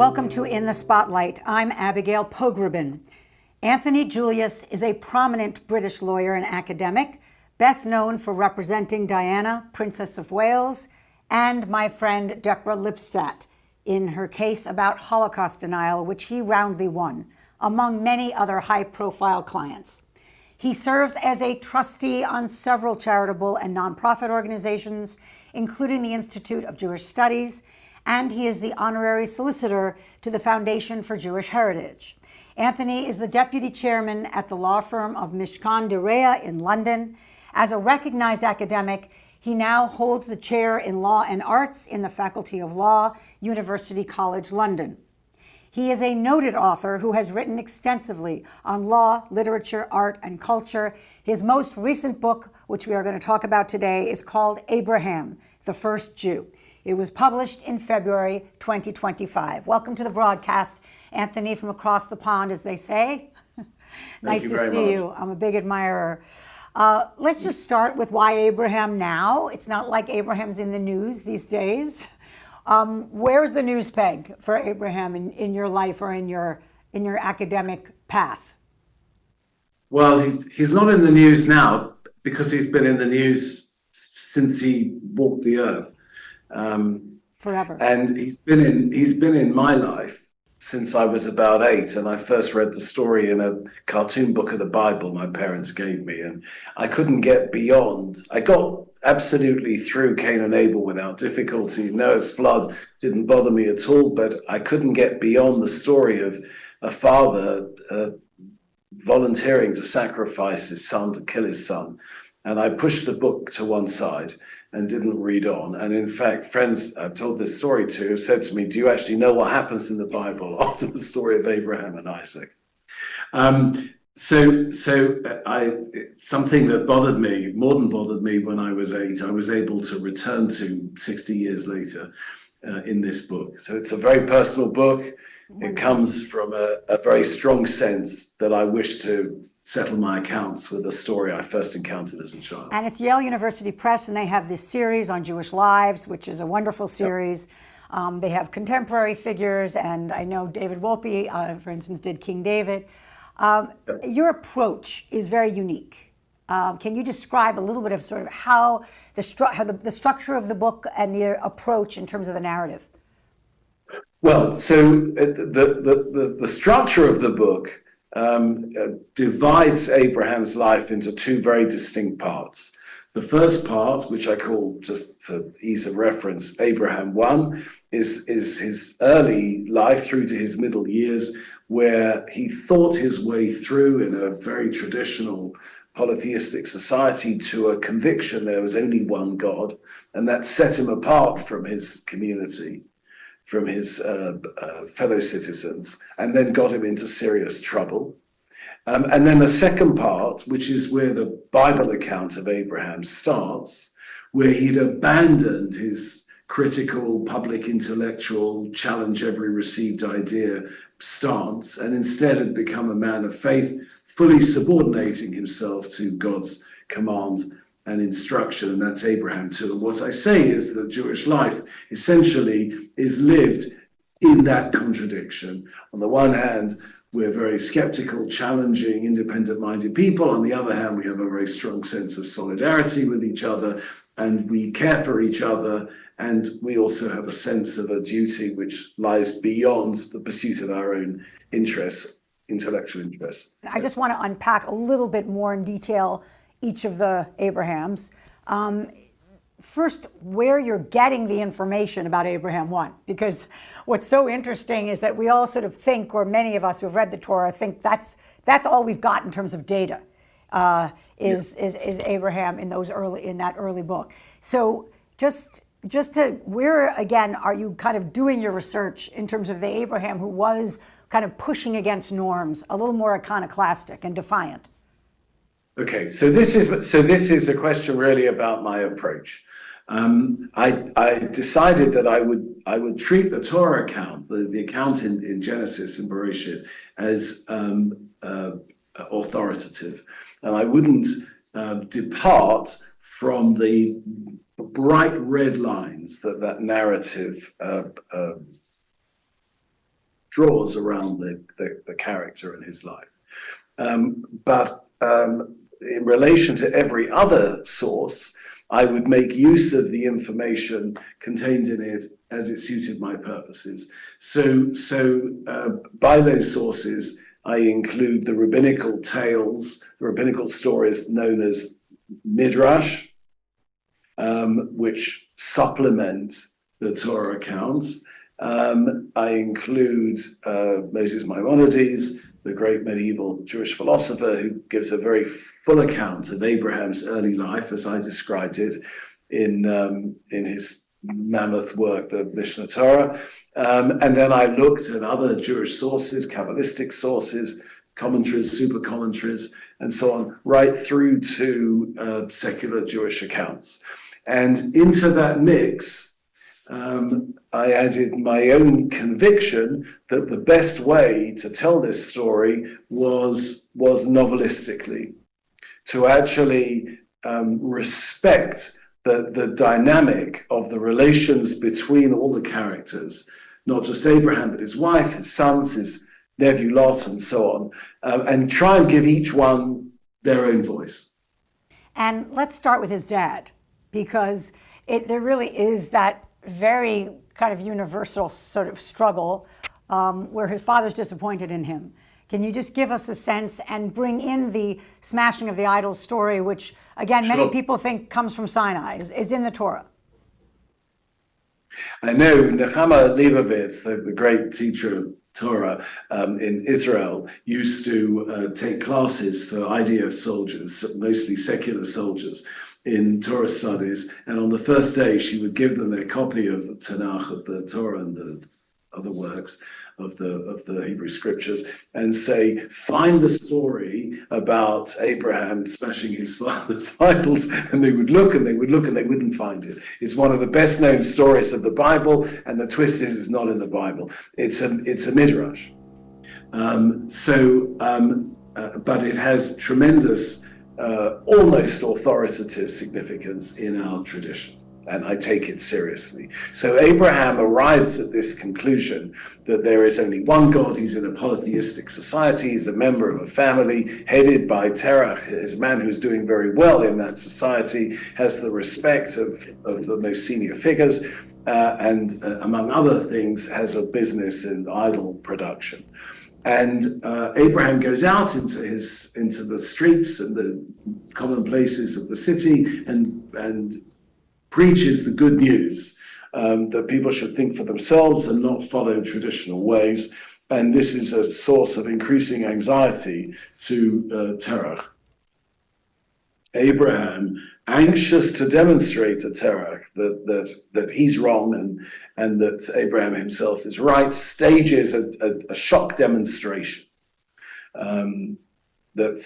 Welcome to In the Spotlight. I'm Abigail Pogrebin. Anthony Julius is a prominent British lawyer and academic, best known for representing Diana, Princess of Wales, and my friend Deborah Lipstadt in her case about Holocaust denial, which he roundly won, among many other high-profile clients. He serves as a trustee on several charitable and nonprofit organizations, including the Institute of Jewish Studies, and he is the honorary solicitor to the Foundation for Jewish Heritage. Anthony is the deputy chairman at the law firm of Mishkan de Rea in London. As a recognized academic, he now holds the chair in Law and Arts in the Faculty of Law, University College London. He is a noted author who has written extensively on law, literature, art, and culture. His most recent book, which we are going to talk about today, is called Abraham, the First Jew. It was published in February 2025. Welcome to the broadcast, Anthony, from across the pond, as they say. Nice to see you. I'm a big admirer. Let's just start with why Abraham now. It's not like Abraham's in the news these days. Where's the news peg for Abraham in your life or in your academic path? Well, he's not in the news now because he's been in the news since he walked the earth. Forever. And he's been in my life since I was about 8, and I first read the story in a cartoon book of the Bible my parents gave me, and I couldn't get beyond. I got absolutely through Cain and Abel without difficulty. Noah's flood didn't bother me at all, but I couldn't get beyond the story of a father volunteering to sacrifice his son, to kill his son. And I pushed the book to one side and didn't read on. And in fact, friends I've told this story to have said to me, do you actually know what happens in the Bible after the story of Abraham and Isaac? Something that bothered me, more than bothered me when I was 8, I was able to return to 60 years later in this book. So it's a very personal book. It comes from a very strong sense that I wish to settle my accounts with a story I first encountered as a child. And it's Yale University Press, and they have this series on Jewish lives, which is a wonderful series. Yep. They have contemporary figures, and I know David Wolpe, for instance, did King David. Yep. Your approach is very unique. Can you describe a little bit of sort of how the structure of the book and the approach in terms of the narrative? Well, so the structure of the book divides Abraham's life into 2 very distinct parts. The first part, which I call, just for ease of reference, Abraham 1, is his early life through to his middle years, where he thought his way through in a very traditional polytheistic society to a conviction there was only one God, and that set him apart from his community, from his fellow citizens, and then got him into serious trouble. And then the second part, which is where the Bible account of Abraham starts, where he'd abandoned his critical, public intellectual, challenge every received idea stance, and instead had become a man of faith, fully subordinating himself to God's command and instruction, and that's Abraham 2. And what I say is that Jewish life essentially is lived in that contradiction. On the one hand, we're very skeptical, challenging, independent-minded people. On the other hand, we have a very strong sense of solidarity with each other, and we care for each other, and we also have a sense of a duty which lies beyond the pursuit of our own interests, intellectual interests. I just want to unpack a little bit more in detail each of the Abrahams. First, where you're getting the information about Abraham 1, because what's so interesting is that we all sort of think, or many of us who have read the Torah think that's all we've got in terms of data, is Abraham in that early book. So just to, where again are you kind of doing your research in terms of the Abraham who was kind of pushing against norms, a little more iconoclastic and defiant? Okay, so this is a question really about my approach. I decided that I would treat the Torah account, the account in Genesis and Bereshit, as authoritative, and I wouldn't depart from the bright red lines that narrative draws around the character in his life. But in relation to every other source, I would make use of the information contained in it as it suited my purposes. So by those sources, I include the rabbinical tales, the rabbinical stories known as midrash, which supplement the Torah accounts. I include Moses Maimonides, the great medieval Jewish philosopher, who gives a very full account of Abraham's early life, as I described it in his mammoth work, the Mishnah Torah. And then I looked at other Jewish sources, Kabbalistic sources, commentaries, super commentaries, and so on, right through to secular Jewish accounts. And into that mix, I added my own conviction that the best way to tell this story was novelistically, to actually respect the dynamic of the relations between all the characters, not just Abraham, but his wife, his sons, his nephew Lot, and so on, and try and give each one their own voice. And let's start with his dad, because there really is that very kind of universal sort of struggle where his father's disappointed in him. Can you just give us a sense and bring in the smashing of the idols story, which, again, many people think comes from Sinai, is in the Torah? I know Nechama Leibovitz, the great teacher of Torah in Israel, used to take classes for IDF soldiers, mostly secular soldiers, in Torah studies. And on the first day, she would give them a copy of the Tanakh, of the Torah and the other works of the Hebrew scriptures, and say, find the story about Abraham smashing his father's idols. And they would look and they would look and they wouldn't find it. It's one of the best known stories of the Bible, and the twist is it's not in the Bible. It's a midrash. But it has tremendous, almost authoritative significance in our tradition. And I take it seriously. So Abraham arrives at this conclusion that there is only one God. He's in a polytheistic society. He's a member of a family headed by Terach, is a man who's doing very well in that society, has the respect of the most senior figures, and among other things, has a business in idol production. And Abraham goes out into the streets and the common places of the city and preaches the good news that people should think for themselves and not follow traditional ways. And this is a source of increasing anxiety to Terach. Abraham, anxious to demonstrate to Terach that he's wrong and that Abraham himself is right, stages a shock demonstration that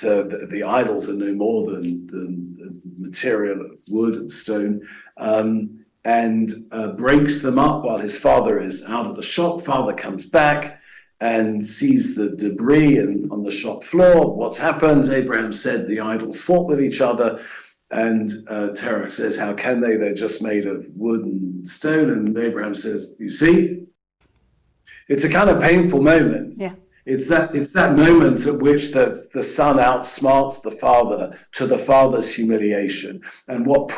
the idols are no more than material of wood and stone, and breaks them up while his father is out of the shop. Father comes back and sees the debris on the shop floor. What's happened? Abraham said the idols fought with each other. And Terach says, how can they? They're just made of wood and stone. And Abraham says, you see? It's a kind of painful moment. Yeah. It's that moment at which the son outsmarts the father to the father's humiliation. And what's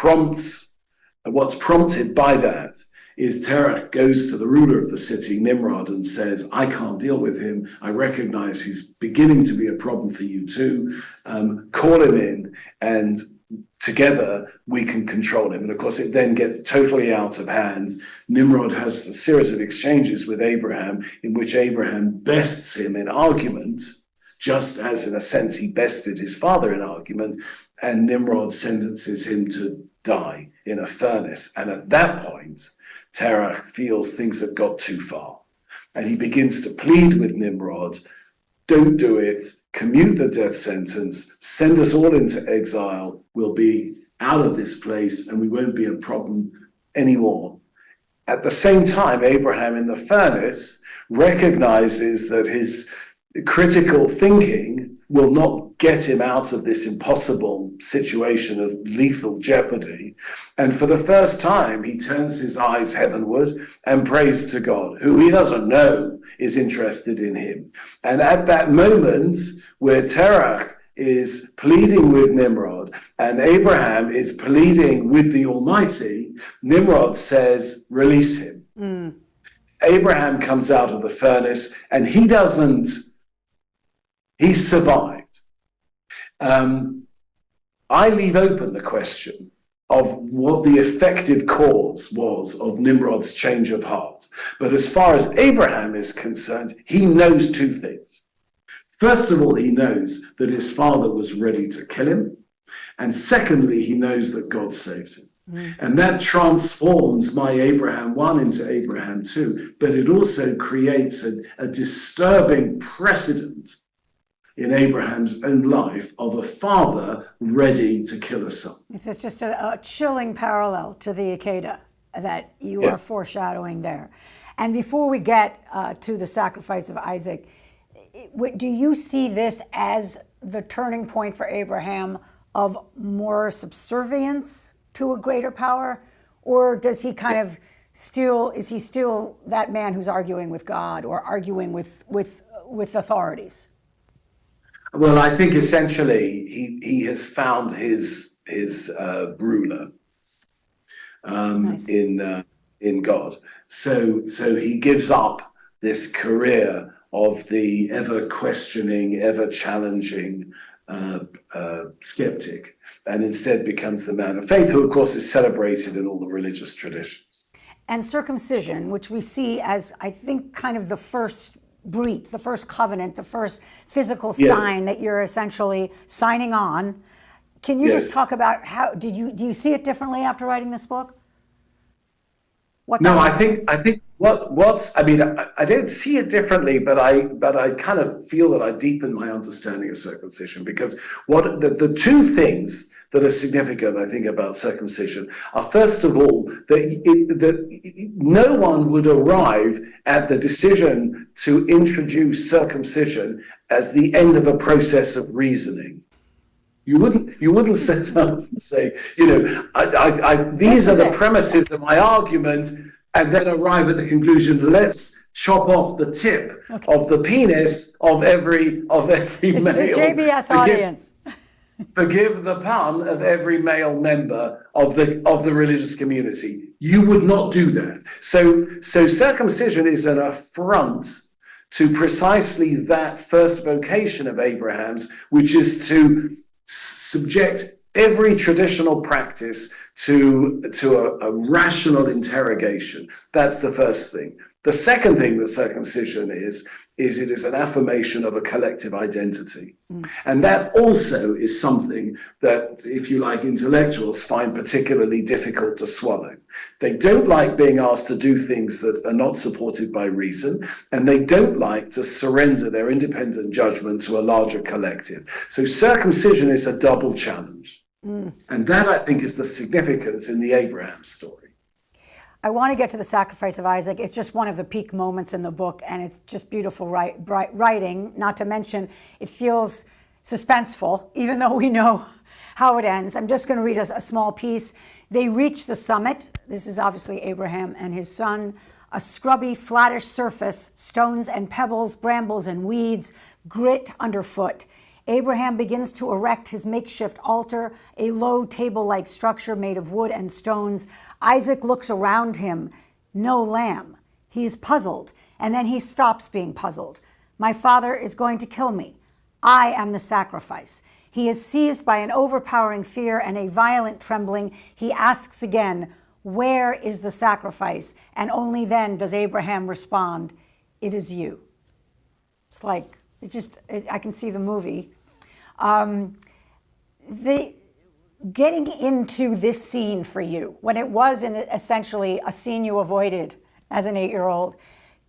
prompted by that is Terach goes to the ruler of the city, Nimrod, and says, I can't deal with him. I recognize he's beginning to be a problem for you too. Call him in, and together we can control him. And of course, it then gets totally out of hand. Nimrod has a series of exchanges with Abraham in which Abraham bests him in argument, just as in a sense he bested his father in argument, and Nimrod sentences him to die in a furnace. And at that point, Terach feels things have got too far. And he begins to plead with Nimrod, don't do it, commute the death sentence, send us all into exile, we'll be out of this place and we won't be a problem anymore. At the same time, Abraham in the furnace recognizes that his critical thinking will not get him out of this impossible situation of lethal jeopardy. And for the first time, he turns his eyes heavenward and prays to God, who he doesn't know is interested in him. And at that moment where Terach is pleading with Nimrod and Abraham is pleading with the Almighty, Nimrod says, release him. Abraham comes out of the furnace and he survived. I leave open the question of what the effective cause was of Nimrod's change of heart. But as far as Abraham is concerned, he knows two things. First of all, he knows that his father was ready to kill him. And secondly, he knows that God saved him. And that transforms my Abraham 1 into Abraham 2. But it also creates a disturbing precedent in Abraham's own life of a father ready to kill a son. It's just a chilling parallel to the Akedah that you are foreshadowing there. And before we get to the sacrifice of Isaac, do you see this as the turning point for Abraham of more subservience to a greater power? Or does he kind of is he still that man who's arguing with God or arguing with authorities? Well, I think essentially he has found his ruler Nice. in God. So he gives up this career of the ever questioning, ever challenging skeptic, and instead becomes the man of faith, who of course is celebrated in all the religious traditions. And circumcision, which we see as, I think, kind of the first brit, the first covenant, the first physical sign that you're essentially signing on. Can you just talk about how do you see it differently after writing this book? I think I don't see it differently, but I kind of feel that I deepen my understanding of circumcision, because what the two things that are significant, I think, about circumcision are, first of all, that no one would arrive at the decision to introduce circumcision as the end of a process of reasoning. You wouldn't set up and say, these are the premises of my argument, and then arrive at the conclusion, let's chop off the tip of the penis of every male. This is a JBS audience. Forgive the pun, of every male member of the religious community. You would not do that. So circumcision is an affront to precisely that first vocation of Abraham's, which is to subject every traditional practice to a rational interrogation. That's the first thing. The second thing that circumcision is it is an affirmation of a collective identity. And that also is something that, if you like, intellectuals find particularly difficult to swallow. They don't like being asked to do things that are not supported by reason, and they don't like to surrender their independent judgment to a larger collective. So circumcision is a double challenge. And that, I think, is the significance in the Abraham story. I want to get to the sacrifice of Isaac. It's just one of the peak moments in the book, and it's just beautiful writing, not to mention it feels suspenseful, even though we know how it ends. I'm just going to read a small piece. They reach the summit. This is obviously Abraham and his son. A scrubby, flattish surface, stones and pebbles, brambles and weeds, grit underfoot. Abraham begins to erect his makeshift altar, a low table-like structure made of wood and stones. Isaac looks around him. No lamb. He's puzzled, and then he stops being puzzled. My father is going to kill me. I am the sacrifice. He is seized by an overpowering fear and a violent trembling. He asks again, where is the sacrifice? And only then does Abraham respond, it is you. It's like, I can see the movie. Getting into this scene for you, when it was essentially a scene you avoided as an 8-year-old,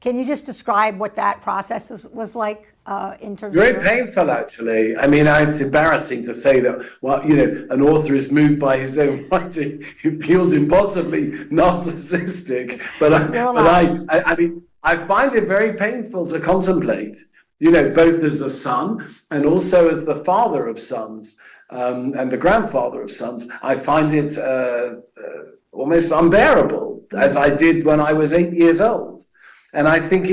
can you just describe what that process was like in terms of... Very painful, actually. I mean, it's embarrassing to say that, an author is moved by his own writing. It feels impossibly narcissistic. But I find it very painful to contemplate, both as a son and also as the father of sons and the grandfather of sons. I find it almost unbearable, as I did when I was 8 years old. And I think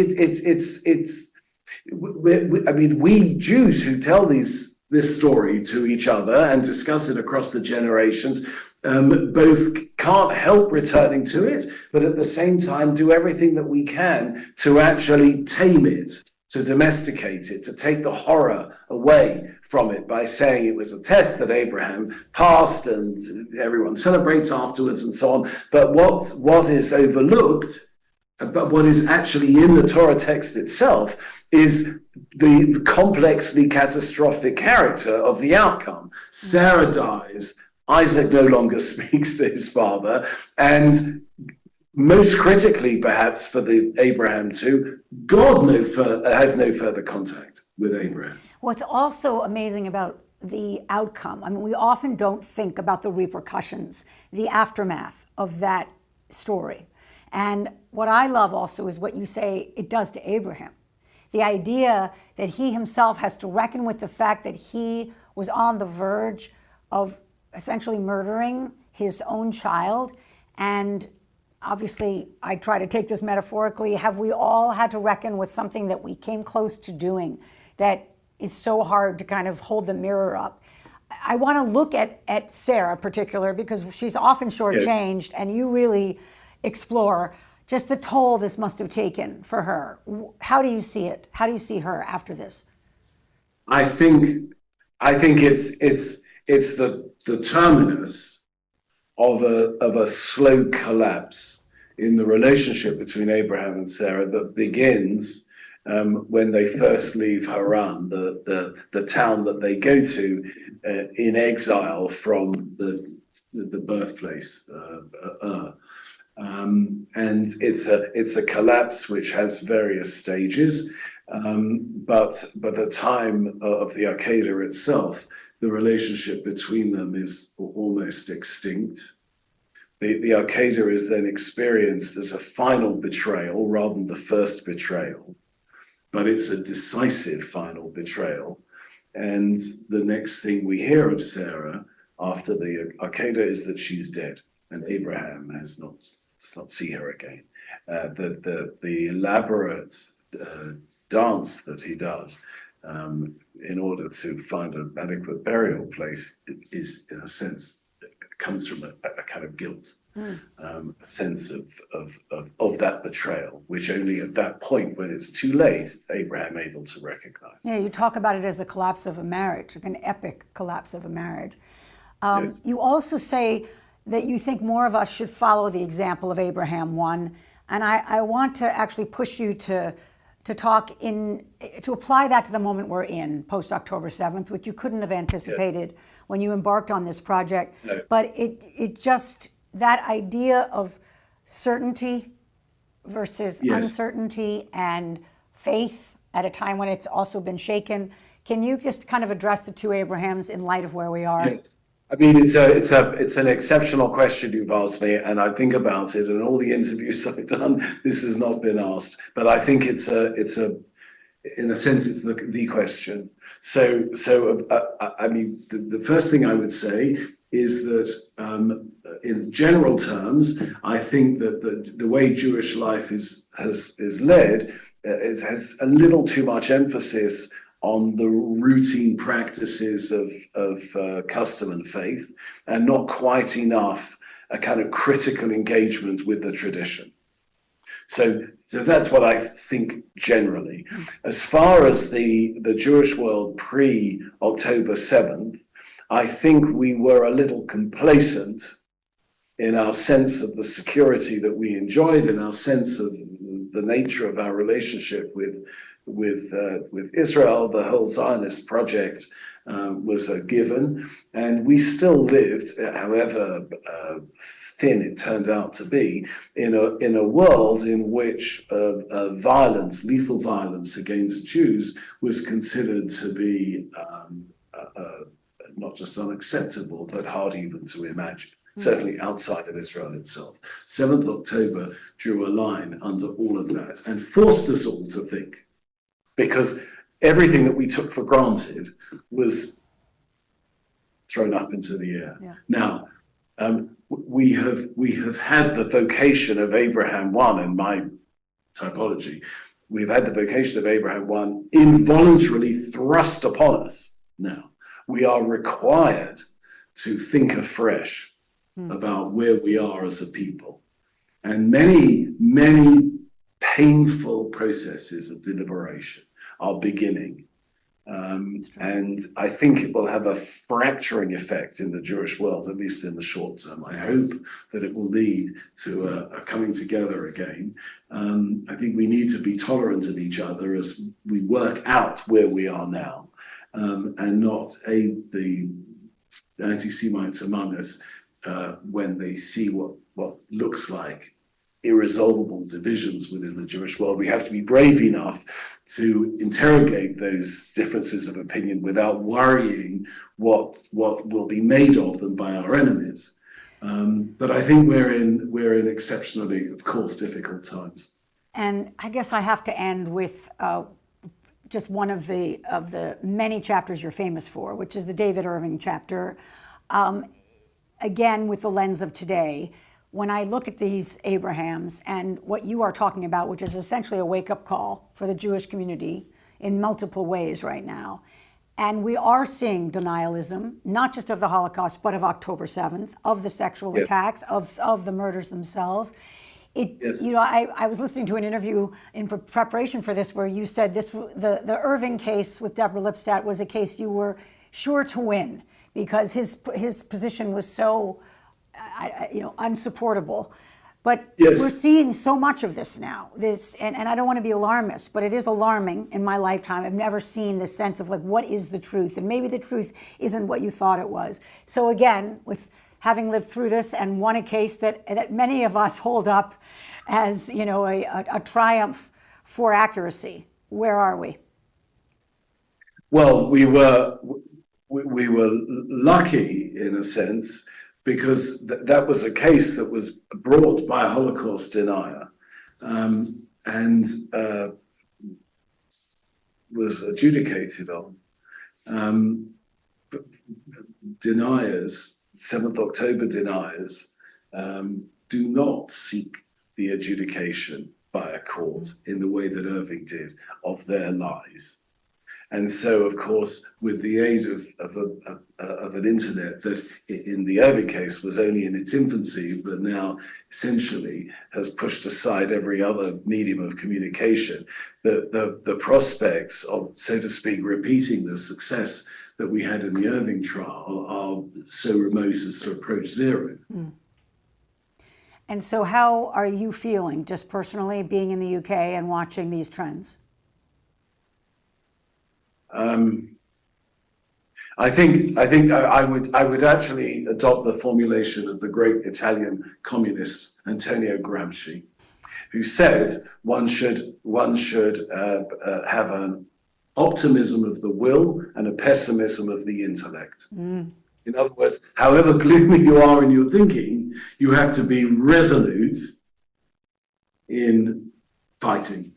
I mean, we Jews who tell this story to each other and discuss it across the generations, both can't help returning to it, but at the same time do everything that we can to actually tame it, to domesticate it, to take the horror away from it by saying it was a test that Abraham passed and everyone celebrates afterwards and so on. But what is overlooked, but what is actually in the Torah text itself, is the complexly catastrophic character of the outcome. Sarah dies, Isaac no longer speaks to his father, and most critically, perhaps for Abraham too, God has no further contact with Abraham. What's also amazing about the outcome, I mean, we often don't think about the repercussions, the aftermath of that story. And what I love also is what you say it does to Abraham. The idea that he himself has to reckon with the fact that he was on the verge of essentially murdering his own child. And obviously, I try to take this metaphorically, have we all had to reckon with something that we came close to doing that is so hard to kind of hold the mirror up? I want to look at Sarah in particular, because she's often shortchanged, and you really explore just the toll this must have taken for her. How do you see it? How do you see her after this? I think it's the terminus of a slow collapse in the relationship between Abraham and Sarah that begins when they first leave Haran, the town that they go to in exile from the birthplace. And it's a collapse which has various stages, but the time of the Akedah itself, the relationship between them is almost extinct. The Akedah is then experienced as a final betrayal rather than the first betrayal, but it's a decisive final betrayal. And the next thing we hear of Sarah after the Akedah is that she's dead, and Abraham does not see her again. The elaborate dance that he does in order to find an adequate burial place is, in a sense, comes from a kind of guilt, a sense of that betrayal, which only at that point, when it's too late, Abraham able to recognize. Yeah, you talk about it as a collapse of a marriage, like an epic collapse of a marriage. Yes. You also say that you think more of us should follow the example of Abraham 1. And I want to actually push you to apply that to the moment we're in, post-October 7th, which you couldn't have anticipated when you embarked on this project. No. But it just, that idea of certainty versus uncertainty and faith at a time when it's also been shaken. Can you just kind of address the two Abrahams in light of where we are? Yes. I mean, it's an exceptional question you've asked me, and I think about it. And all the interviews I've done, this has not been asked. But I think in a sense, it's the question. So I mean, the first thing I would say is that, in general terms, I think that the way Jewish life has led has a little too much emphasis on the routine practices of custom and faith, and not quite enough a kind of critical engagement with the tradition. So that's what I think generally. As far as the Jewish world pre-October 7th, I think we were a little complacent in our sense of the security that we enjoyed, in our sense of the nature of our relationship with Israel. The whole Zionist project was a given, and we still lived, however thin it turned out to be, in a world in which violence, lethal violence against Jews was considered to be not just unacceptable, but hard even to imagine. Certainly outside of Israel itself. 7th October drew a line under all of that and forced us all to think, because everything that we took for granted was thrown up into the air. Yeah. Now, we have had the vocation of Abraham 1, and my typology. We've had the vocation of Abraham 1 involuntarily thrust upon us now. We are required to think afresh about where we are as a people. And many, many painful processes of deliberation are beginning. And I think it will have a fracturing effect in the Jewish world, at least in the short term. I hope that it will lead to a coming together again. I think we need to be tolerant of each other as we work out where we are now, and not aid the anti-Semites among us when they see what looks like irresolvable divisions within the Jewish world. We have to be brave enough to interrogate those differences of opinion without worrying what will be made of them by our enemies. But I think we're in exceptionally, of course, difficult times. And I guess I have to end with just one of the many chapters you're famous for, which is the David Irving chapter. Again, with the lens of today, when I look at these Abrahams and what you are talking about, which is essentially a wake-up call for the Jewish community in multiple ways right now, and we are seeing denialism, not just of the Holocaust, but of October 7th, of the sexual attacks, of the murders themselves. I was listening to an interview in preparation for this where you said the Irving case with Deborah Lipstadt was a case you were sure to win because his position was so unsupportable. But we're seeing so much of this now. And I don't want to be alarmist, but it is alarming in my lifetime. I've never seen this sense of like, what is the truth? And maybe the truth isn't what you thought it was. So again, with having lived through this and won a case that many of us hold up as, a triumph for accuracy, where are we? Well, we were lucky in a sense, because that was a case that was brought by a Holocaust denier and was adjudicated on. Deniers, 7th October deniers, do not seek the adjudication by a court in the way that Irving did of their lies. And so, of course, with the aid of an internet that in the Irving case was only in its infancy, but now essentially has pushed aside every other medium of communication, the prospects of, so to speak, repeating the success that we had in the Irving trial are so remote as to approach zero. And so how are you feeling, just personally, being in the UK and watching these trends? I think I would actually adopt the formulation of the great Italian communist Antonio Gramsci, who said one should have an optimism of the will and a pessimism of the intellect. In other words, however gloomy you are in your thinking, you have to be resolute in fighting.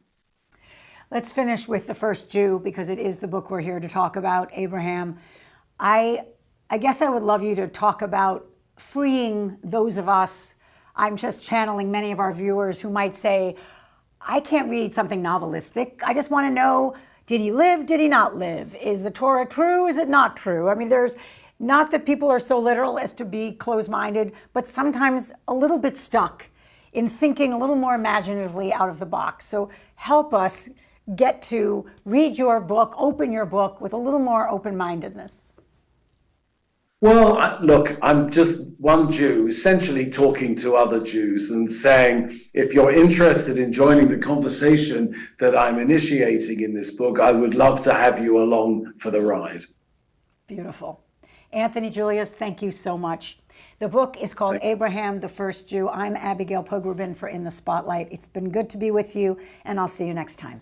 Let's finish with the first Jew, because it is the book we're here to talk about, Abraham. I guess I would love you to talk about freeing those of us. I'm just channeling many of our viewers who might say, I can't read something novelistic. I just want to know, did he live? Did he not live? Is the Torah true? Is it not true? I mean, there's not that people are so literal as to be closed-minded, but sometimes a little bit stuck in thinking a little more imaginatively out of the box. So help us get to read your book, open your book with a little more open-mindedness. Well, look, I'm just one Jew essentially talking to other Jews and saying, if you're interested in joining the conversation that I'm initiating in this book, I would love to have you along for the ride. Beautiful. Anthony Julius, thank you so much. The book is called Abraham, the First Jew. I'm Abigail Pogrebin for In the Spotlight. It's been good to be with you, and I'll see you next time.